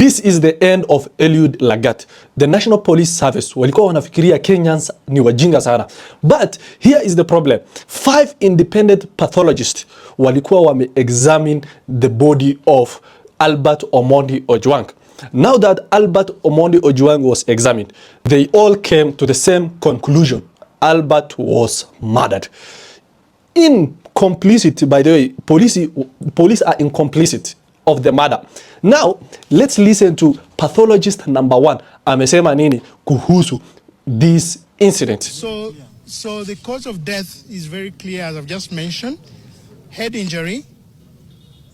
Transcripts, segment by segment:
This is the end of Eliud Lagat. The National Police Service walikuwa wanafikiria Kenyans ni wajinga sana. But here is the problem. 5 independent pathologists walikuwa wame-examine the body of Albert Omondi Ojwang. Now that Albert Omondi Ojwang was examined, they all came to the same conclusion. Albert was murdered. In complicity, by the way, police are in complicity of the murder. Now, let's listen to pathologist number 1. Amesema nini kuhusu this incident. So the cause of death is very clear, as I've just mentioned. Head injury.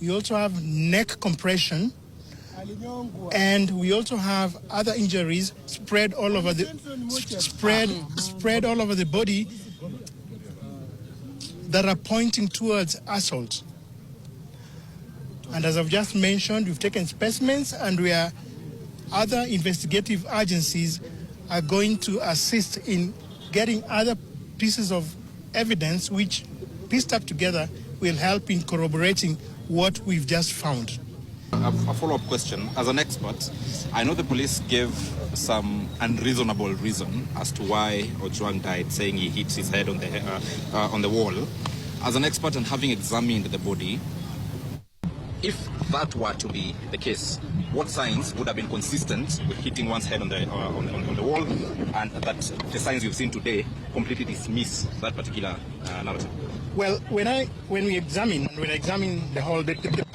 We also have neck compression. And we also have other injuries spread all over the body that are pointing towards assault. And as I've just mentioned, we've taken specimens, and other investigative agencies are going to assist in getting other pieces of evidence which, pieced up together, will help in corroborating what we've just found. A follow-up question. As an expert, I know the police gave some unreasonable reason as to why Ojwang died, saying he hit his head on the wall. As an expert and having examined the body, if that were to be the case, what signs would have been consistent with hitting one's head on the wall, and that the signs you've seen today completely dismiss that particular narrative? Well, when I examine the whole the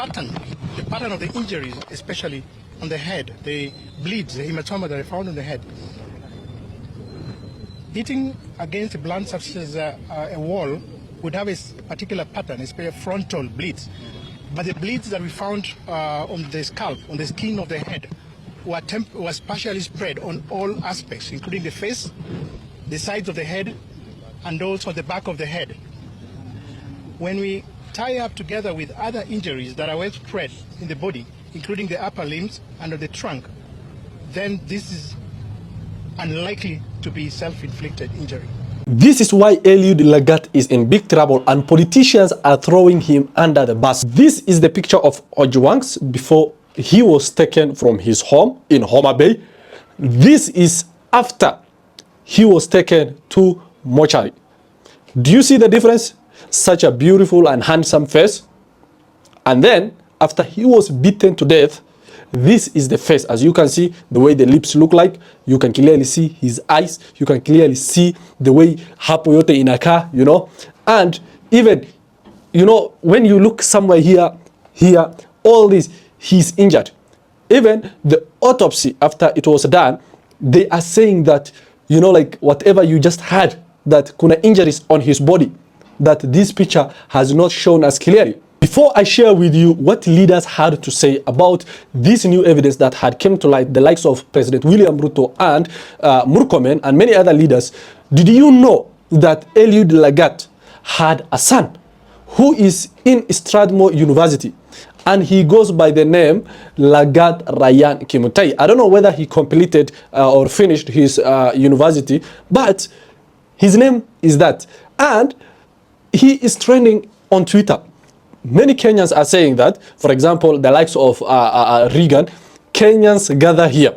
pattern of the injuries, especially on the head, the bleeds, the hematoma that I found on the head, hitting against a blunt substance, a wall, would have a particular pattern, especially frontal bleeds. But the bleeds that we found on the scalp, on the skin of the head, was partially spread on all aspects, including the face, the sides of the head, and also the back of the head. When we tie up together with other injuries that are well spread in the body, including the upper limbs and the trunk, then this is unlikely to be self-inflicted injury. This is why Eliud Lagat is in big trouble and politicians are throwing him under the bus. This is the picture of Ojwang's before he was taken from his home in Homa Bay. This is after he was taken to mortuary. Do you see the difference? Such a beautiful and handsome face. And then after he was beaten to death, this is the face. As you can see, the way the lips look like, you can clearly see his eyes, you can clearly see the way hapo yote inakaa, you know. And even, you know, when you look somewhere here, all this, he's injured. Even the autopsy, after it was done, they are saying that, you know, like whatever you just had, that kuna injuries on his body, that this picture has not shown us clearly. Before I share with you what leaders had to say about this new evidence that had come to light, the likes of President William Ruto and Murkomen and many other leaders, did you know that Eliud Lagat had a son who is in Strathmore University, and he goes by the name Lagat Ryan Kimutai? I don't know whether he completed or finished his university, but his name is that. And he is trending on Twitter. Many Kenyans are saying that, for example, the likes of Reagan, Kenyans gather here.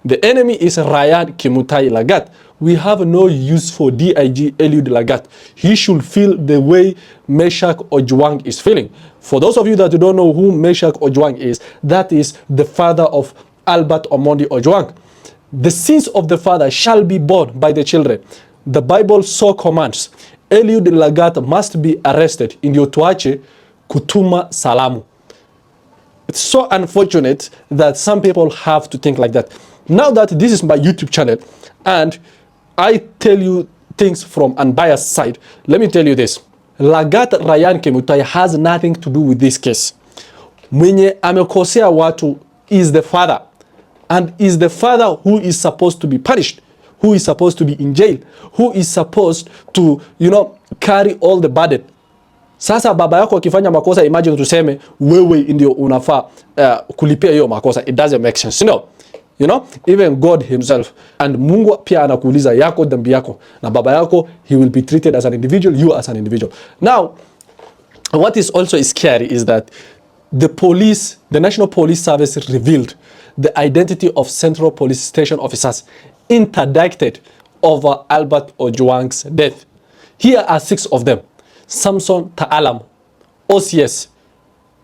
The enemy is Ryan Kimutai Lagat. We have no use for DIG Eliud Lagat. He should feel the way Meshach Ojwang is feeling. For those of you that don't know who Meshach Ojwang is, that is the father of Albert Omondi Ojwang. The sins of the father shall be borne by the children. The Bible so commands. Eliud Lagat must be arrested. Ndio tuache kutuma salamu. It's so unfortunate that some people have to think like that. Now that this is my YouTube channel and I tell you things from unbiased side, let me tell you this. Lagat Ryan Kimutai has nothing to do with this case. Mwenye amekosea watu is the father, and is the father who is supposed to be punished, who is supposed to be in jail, who is supposed to, you know, carry all the burden. Sasa baba yako akifanya makosa, imagine tuseme wewe ndio unafaa kulipia hiyo makosa. It doesn't make sense, you know, even God himself. And Mungu pia anakuuliza yako dhambi yako, na baba yako, he will be treated as an individual, you as an individual. Now, what is also scary is that the police, the National Police Service revealed the identity of Central Police Station officers interdicted over Albert Ojwang's death. Here are 6 of them. Samson Taalam, OCS,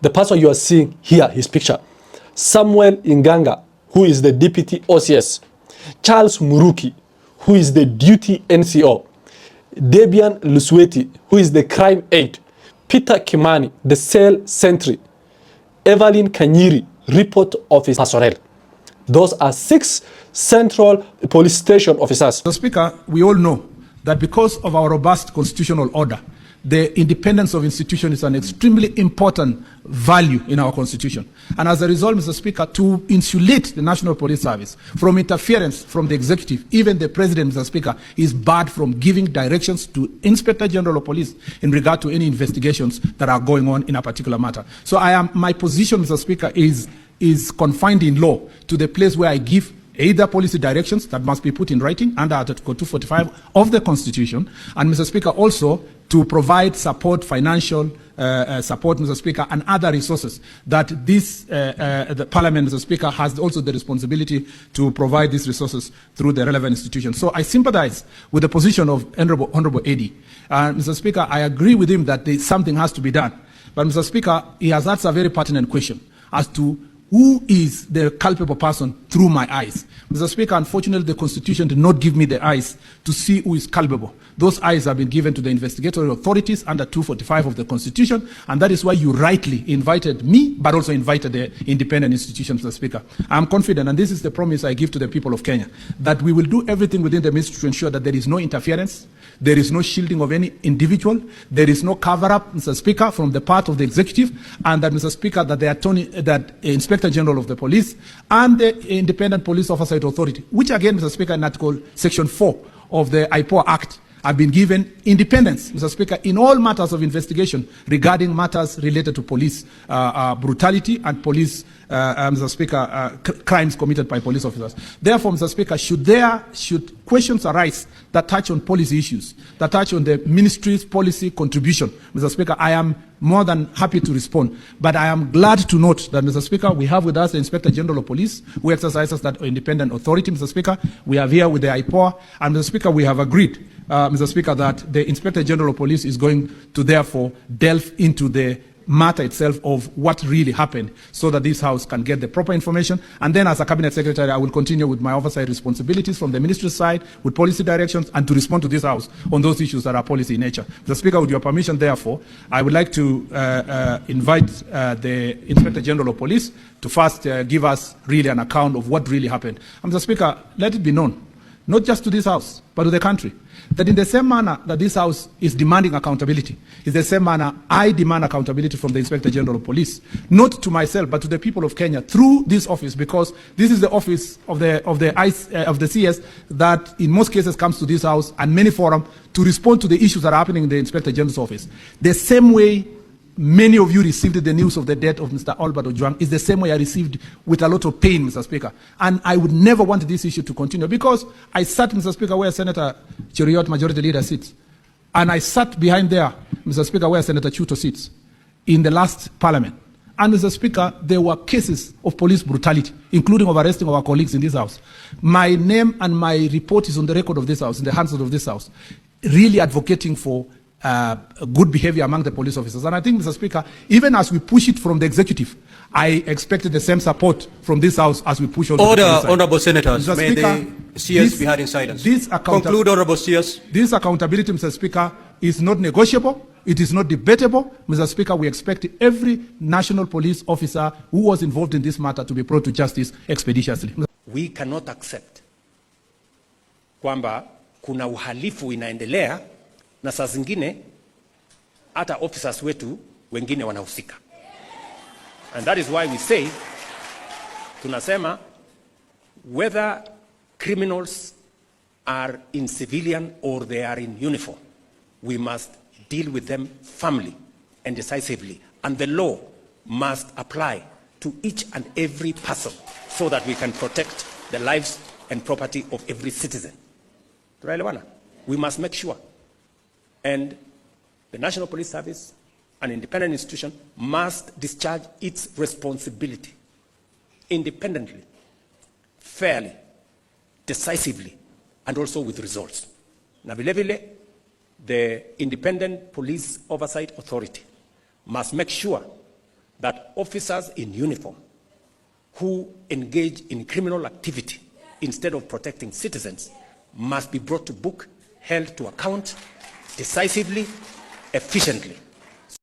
the person you are seeing here, his picture. Samuel Inganga, who is the deputy OCS. Charles Muruki, who is the duty NCO. Debian Lusweti, who is the crime aide. Peter Kimani, the cell sentry. Evelyn Kanyiri, report office personnel. Those are 6 Central Police Station officers. Mr. Speaker, we all know that because of our robust constitutional order, the independence of institutions is an extremely important value in our constitution. And as a result, Mr. Speaker, to insulate the National Police Service from interference from the executive, even the President, Mr. Speaker, is barred from giving directions to Inspector General of Police in regard to any investigations that are going on in a particular matter. So my position, Mr. Speaker, is confined in law to the place where I give either policy directions that must be put in writing under Article 245 of the Constitution, and, Mr. Speaker, also to provide support, financial support, Mr. Speaker, and other resources that the Parliament, Mr. Speaker, has also the responsibility to provide these resources through the relevant institutions. So I sympathize with the position of Honorable Eddie. Mr. Speaker, I agree with him that something has to be done. But, Mr. Speaker, he has asked a very pertinent question as to who is the culpable person through my eyes. Mr. Speaker, unfortunately, the Constitution did not give me the eyes to see who is culpable. Those eyes have been given to the investigatory authorities under 245 of the Constitution, and that is why you rightly invited me, but also invited the independent institutions, Mr. Speaker. I'm confident, and this is the promise I give to the people of Kenya, that we will do everything within the ministry to ensure that there is no interference, there is no shielding of any individual, there is no cover-up, Mr. Speaker, from the part of the executive, and that, Mr. Speaker, that the Inspector General of the Police and the Independent Police Oversight Authority, which again, Mr. Speaker, in Article Section 4 of the IPOA Act, have been given independence, Mr. Speaker, in all matters of investigation regarding matters related to police brutality and police, Mr. Speaker, crimes committed by police officers. Therefore, Mr. Speaker, should questions arise that touch on policy issues, that touch on the ministry's policy contribution, Mr. Speaker, I am more than happy to respond. But I am glad to note that, Mr. Speaker, we have with us the Inspector General of Police, who exercises that independent authority, Mr. Speaker. We have here with the IPOA, and, Mr. Speaker, we have agreed, Mr. Speaker, that the Inspector General of Police is going to therefore delve into the matter itself of what really happened so that this House can get the proper information. And then as a Cabinet Secretary, I will continue with my oversight responsibilities from the ministry's side with policy directions and to respond to this House on those issues that are policy in nature. Mr. Speaker, with your permission, therefore, I would like to invite the Inspector General of Police to first give us really an account of what really happened. And Mr. Speaker, let it be known, not just to this House, but to the country, that in the same manner that this House is demanding accountability, is the same manner I demand accountability from the Inspector General of Police, not to myself, but to the people of Kenya through this office, because this is the office of the CS that in most cases comes to this House and many forums to respond to the issues that are happening in the Inspector General's office. The same way many of you received the news of the death of Mr. Albert Ojwang is the same way I received with a lot of pain, Mr. Speaker. And I would never want this issue to continue because I sat, Mr. Speaker, where Senator Cheriot, Majority Leader, sits. And I sat behind there, Mr. Speaker, where Senator Chuto sits in the last Parliament. And, Mr. Speaker, there were cases of police brutality, including of arresting our colleagues in this House. My name and my report is on the record of this House, in the hands of this House, really advocating for good behavior among the police officers. And I think, Mr. Speaker, even as we push it from the executive, I expected the same support from this House as we push on the Order, side. Honourable Senators. Mr. May Speaker, the CS be heard in silence. Conclude, Honourable CS. This accountability, Mr. Speaker, is not negotiable. It is not debatable. Mr. Speaker, we expect every national police officer who was involved in this matter to be brought to justice expeditiously. We cannot accept kwamba kuna uhalifu inaendelea na saa zingine hata officers wetu wengine wanahusika. And that is why we say, tunasema, whether criminals are in civilian or they are in uniform, we must deal with them firmly and decisively. And the law must apply to each and every person so that we can protect the lives and property of every citizen. We must make sure. And the National Police Service, an independent institution, must discharge its responsibility independently fairly, decisively, and also with results. Na vile vile, the Independent Police Oversight Authority must make sure that officers in uniform who engage in criminal activity instead of protecting citizens must be brought to book, held to account decisively, efficiently.